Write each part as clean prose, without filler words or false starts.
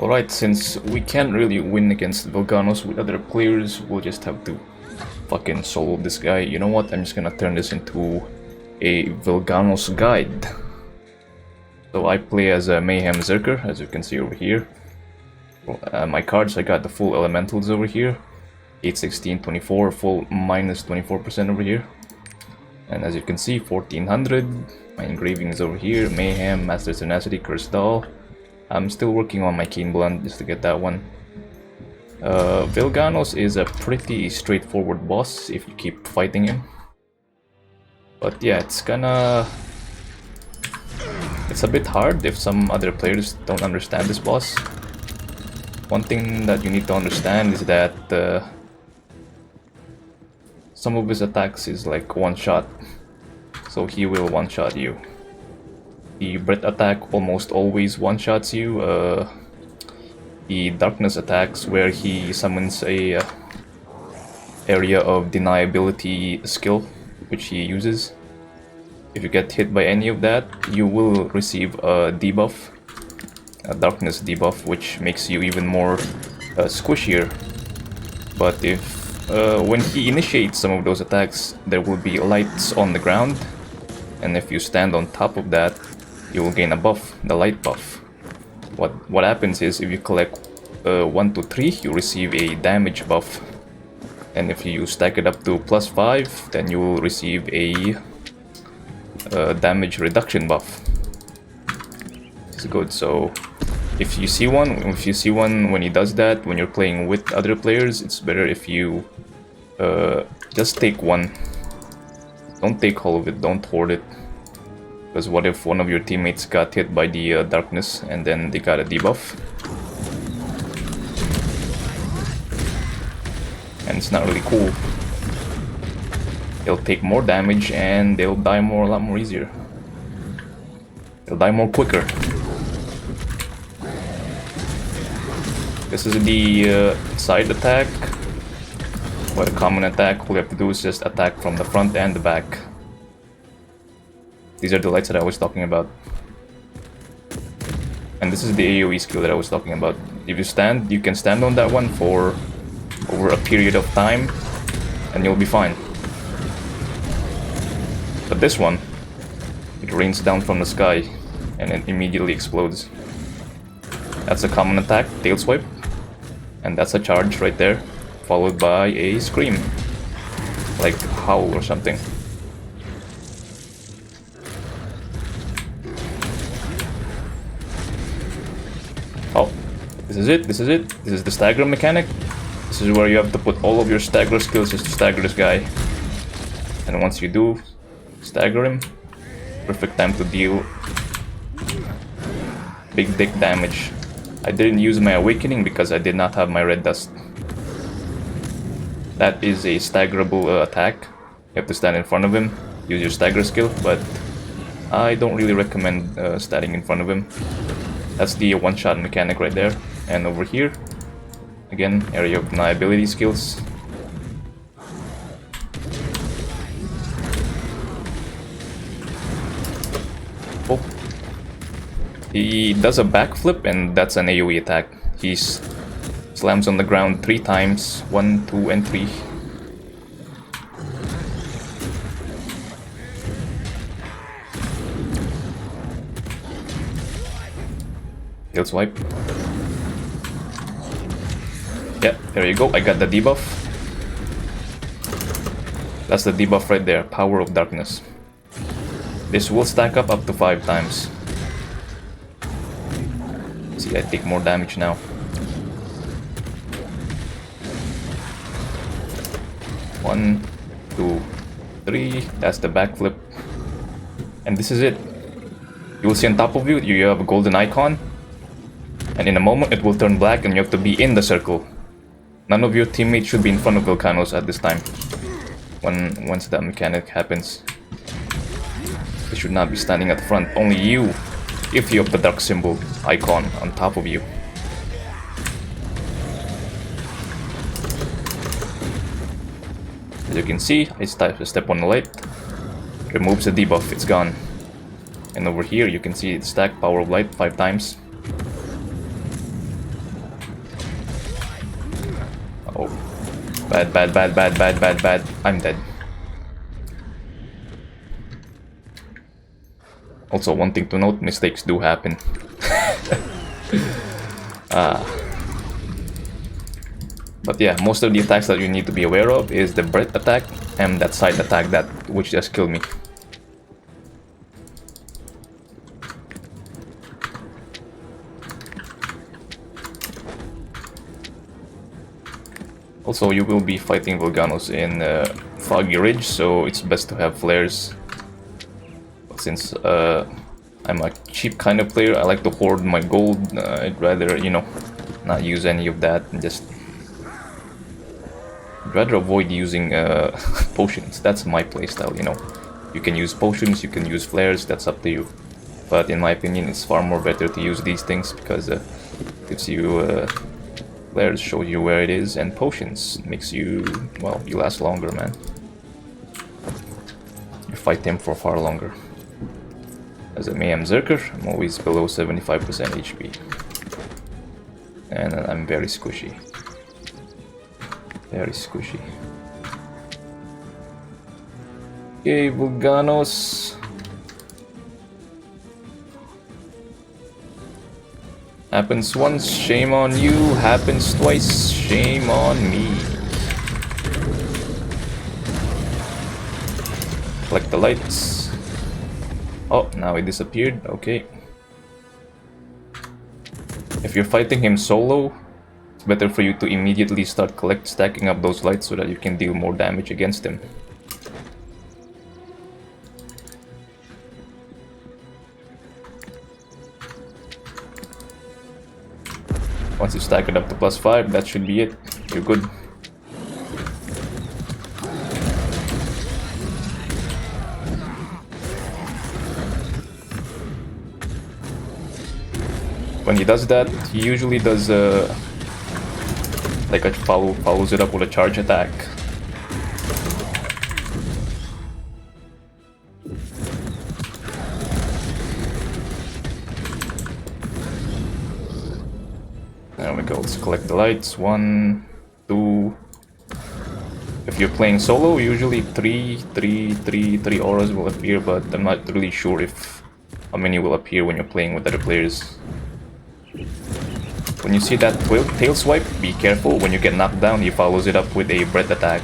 Alright, since we can't really win against Velganos with other players, we'll just have to fucking solo this guy. You know what? I'm just gonna turn this into a Velganos guide. So I play as a Mayhem Zerker, as you can see over here. My cards, I got the full elementals over here. 8, 16, 24, full minus 24% over here. And as you can see, 1400. My engraving is over here. Mayhem, Master Tenacity, Cursed Doll. I'm still working on my Keen Blunt just to get that one. Velganos is a pretty straightforward boss if you keep fighting him. But yeah, it's a bit hard if some other players don't understand this boss. One thing that you need to understand is that some of his attacks is like one shot, so he will one shot you. The breath attack almost always one shots you. The darkness attacks where he summons a area of deniability skill which he uses. If you get hit by any of that, you will receive a debuff, a darkness debuff, which makes you even more squishier. But if when he initiates some of those attacks, there will be lights on the ground, and if you stand on top of that, you will gain a buff, the light buff. What happens is, if you collect 1 to 3, you receive a damage buff, and if you stack it up to +5, then you will receive a damage reduction buff. It's good. So if you see one when he does that, when you're playing with other players, it's better if you just take one. Don't take all of it, don't hoard it. Because what if one of your teammates got hit by the darkness and then they got a debuff? And it's not really cool. They'll take more damage and they'll die a lot more easier. They'll die more quicker. This is the side attack, or a common attack. All you have to do is just attack from the front and the back. These are the lights that I was talking about. And this is the AoE skill that I was talking about. If you stand, you can stand on that one for over a period of time, and you'll be fine. But this one, it rains down from the sky, and it immediately explodes. That's a common attack, tail swipe, and that's a charge right there, followed by a scream, like howl or something. Oh, this is it, this is the stagger mechanic. This is where you have to put all of your stagger skills just to stagger this guy. And once you do stagger him, perfect time to deal big dick damage. I didn't use my awakening because I did not have my red dust. That is a staggerable attack. You have to stand in front of him, use your stagger skill, but I don't really recommend standing in front of him. That's the one-shot mechanic right there. And over here, again, area of deniability skills. Oh. He does a backflip, and that's an AoE attack. He slams on the ground 3 times, 1, 2, and 3. Kill swipe. Yeah, there you go, I got the debuff. That's the debuff right there, Power of Darkness. This will stack up to 5 times. See, I take more damage now. One, 2, 3, that's the backflip. And this is it. You will see on top of you, you have a golden icon. And in a moment it will turn black and you have to be in the circle. None of your teammates should be in front of Velganos at this time. Once that mechanic happens. They should not be standing at the front. Only you, if you have the dark symbol icon on top of you. As you can see, I step on the light. Removes the debuff, it's gone. And over here you can see the stack Power of Light 5 times. Bad, bad, bad, bad, bad, bad, bad. I'm dead. Also, one thing to note, mistakes do happen. But yeah, most of the attacks that you need to be aware of is the breath attack and that side attack which just killed me. Also, you will be fighting Velganos in Foggy Ridge, so it's best to have flares. But since I'm a cheap kind of player, I like to hoard my gold. I'd rather, you know, not use any of that and just... I'd rather avoid using potions. That's my playstyle, you know. You can use potions, you can use flares, that's up to you. But in my opinion, it's far more better to use these things because it gives you... flares show you where it is, and potions makes you, well, you last longer, man. You fight them for far longer. As a Mayhem Zerker, I'm always below 75% HP. And I'm very squishy. Very squishy. Okay, Velganos. Happens once, shame on you. Happens twice, shame on me. Collect the lights. Oh, now it disappeared. Okay. If you're fighting him solo, it's better for you to immediately start stacking up those lights so that you can deal more damage against him. Once you stack it up to +5, that should be it. You're good. When he does that, he usually does like a follows it up with a charge attack. There we go, let's collect the lights. 1, 2. If you're playing solo, usually 3 auras will appear, but I'm not really sure if how many will appear when you're playing with other players. When you see that tail swipe, be careful. When you get knocked down, he follows it up with a breath attack.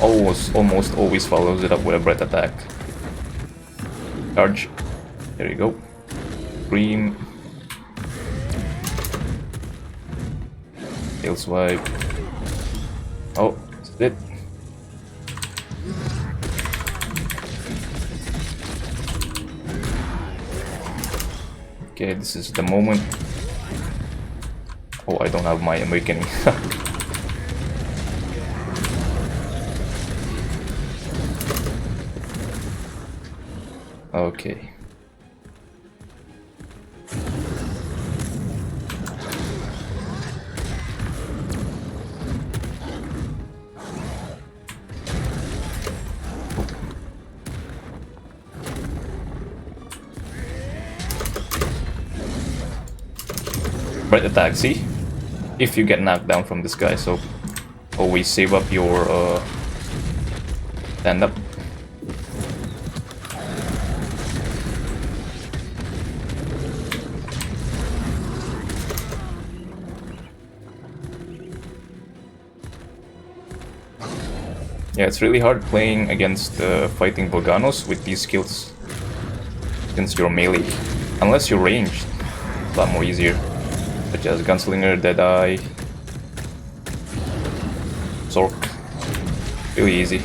Almost always follows it up with a breath attack. Charge. There you go. Scream. Tail swipe. Oh, that's it. Okay, this is the moment. Oh, I don't have my awakening. Okay. Breath attack, see? If you get knocked down from this guy, so always save up your stand up. Yeah, it's really hard playing against fighting Velganos with these skills since you're melee. Unless you're ranged, it's a lot more easier. Such as Gunslinger, Deadeye, Zork. Really easy.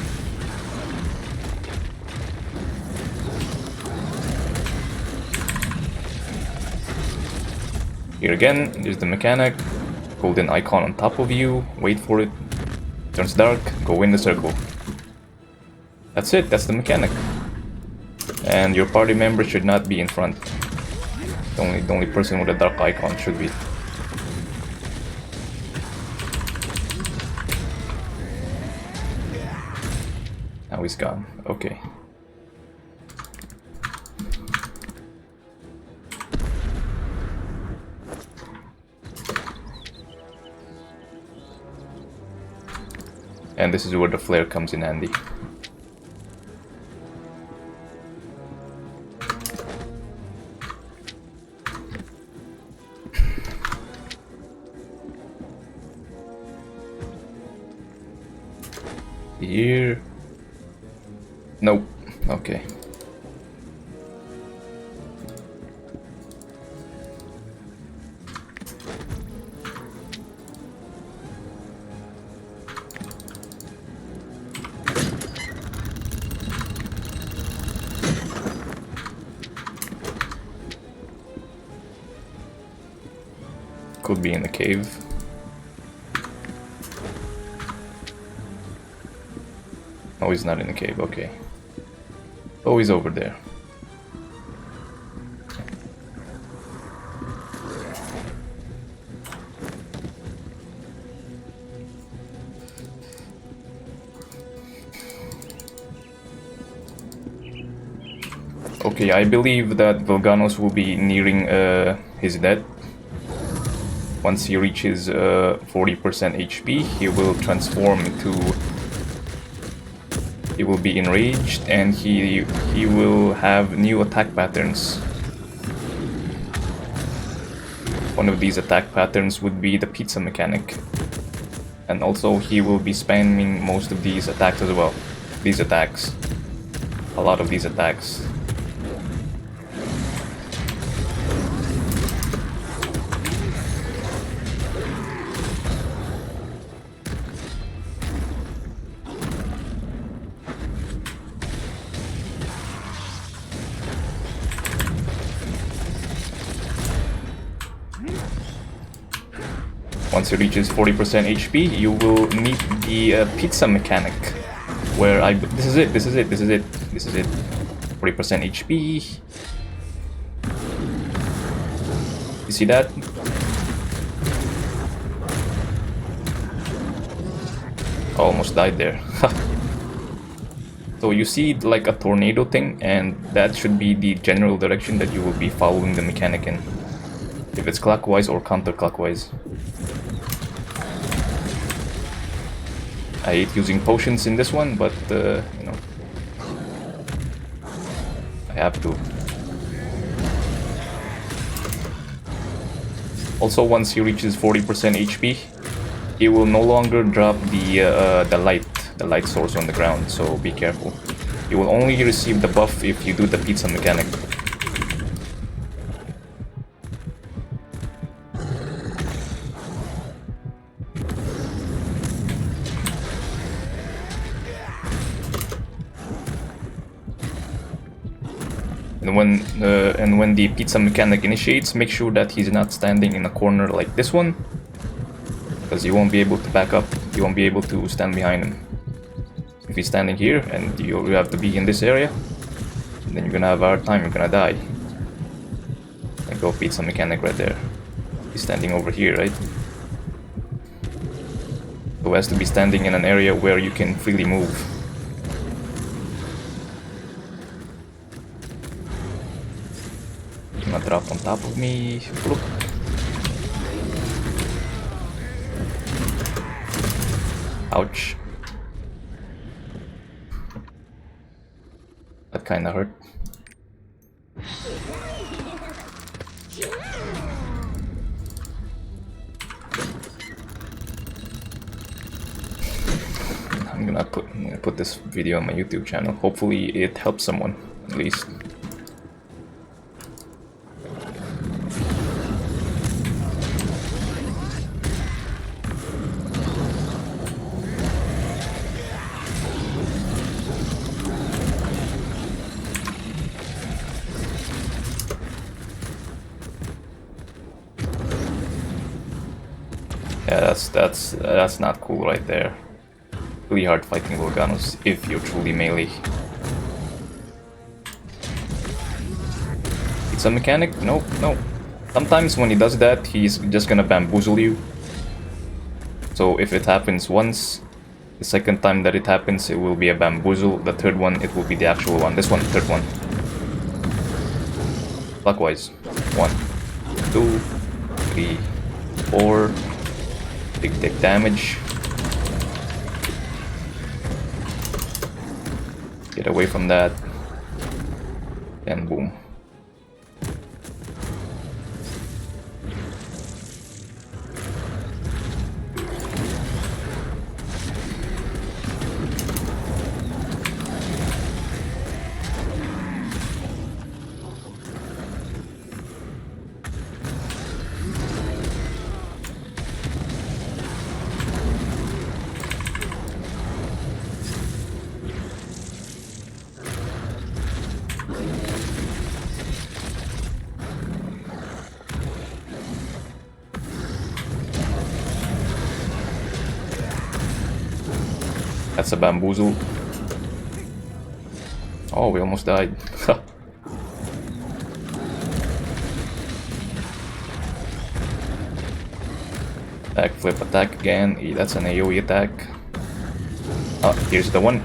Here again, there's the mechanic. Golden icon on top of you, wait for it. Turns dark, go in the circle. That's it, that's the mechanic. And your party member should not be in front. The only person with a dark icon should be. Now he's gone. Okay. And this is where the flare comes in handy. Here. Nope. Okay. Could be in the cave. Oh, he's not in the cave, okay. Oh, he's over there. Okay, I believe that Velganos will be nearing his death. Once he reaches 40% HP, he will transform into... He will be enraged and he will have new attack patterns. One of these attack patterns would be the pizza mechanic. And also he will be spamming most of these attacks as well. These attacks. A lot of these attacks. Once he reaches 40% HP, you will meet the pizza mechanic, where this is it, 40% HP. You see that? Almost died there. So you see like a tornado thing, and that should be the general direction that you will be following the mechanic in. If it's clockwise or counterclockwise. I hate using potions in this one, but you know, I have to. Also, once he reaches 40% HP, he will no longer drop the light source on the ground. So be careful. You will only receive the buff if you do the pizza mechanic. And when the pizza mechanic initiates, make sure that he's not standing in a corner like this one, because you won't be able to back up. You won't be able to stand behind him. If he's standing here and you have to be in this area, then you're gonna have a hard time. You're gonna die. And go pizza mechanic right there. He's standing over here, right? So he has to be standing in an area where you can freely move. Gonna drop on top of me. Look. Ouch. That kinda hurt. I'm gonna put this video on my YouTube channel. Hopefully it helps someone, at least. Yeah, that's not cool right there. Really hard fighting Velganos if you're truly melee. It's a mechanic? No. Sometimes when he does that, he's just gonna bamboozle you. So if it happens once, the second time that it happens, it will be a bamboozle. The third one, it will be the actual one. This one, the third one. Clockwise. 1, 2, 3, 4. Big damage. Get away from that. And boom. That's a bamboozle. Oh, we almost died. Backflip attack again. That's an AoE attack. Ah, here's the one.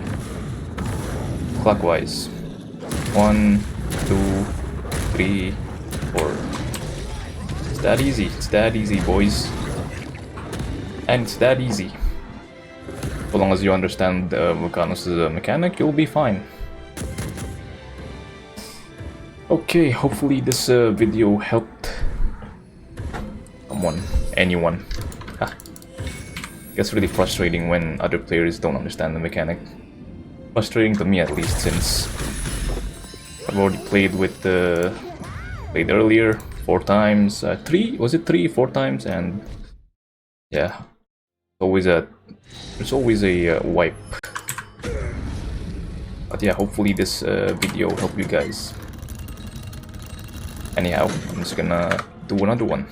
Clockwise. 1, 2, 3, 4. It's that easy. It's that easy, boys. And it's that easy. As long as you understand Velganos' mechanic, you'll be fine. Okay, hopefully this video helped someone, anyone. Gets really frustrating when other players don't understand the mechanic. Frustrating to me at least, since I've already played with played earlier 4 times, 3, was it 3, 4 times, and yeah, there's always a wipe. But yeah, hopefully this video helped you guys. Anyhow, I'm just gonna do another one.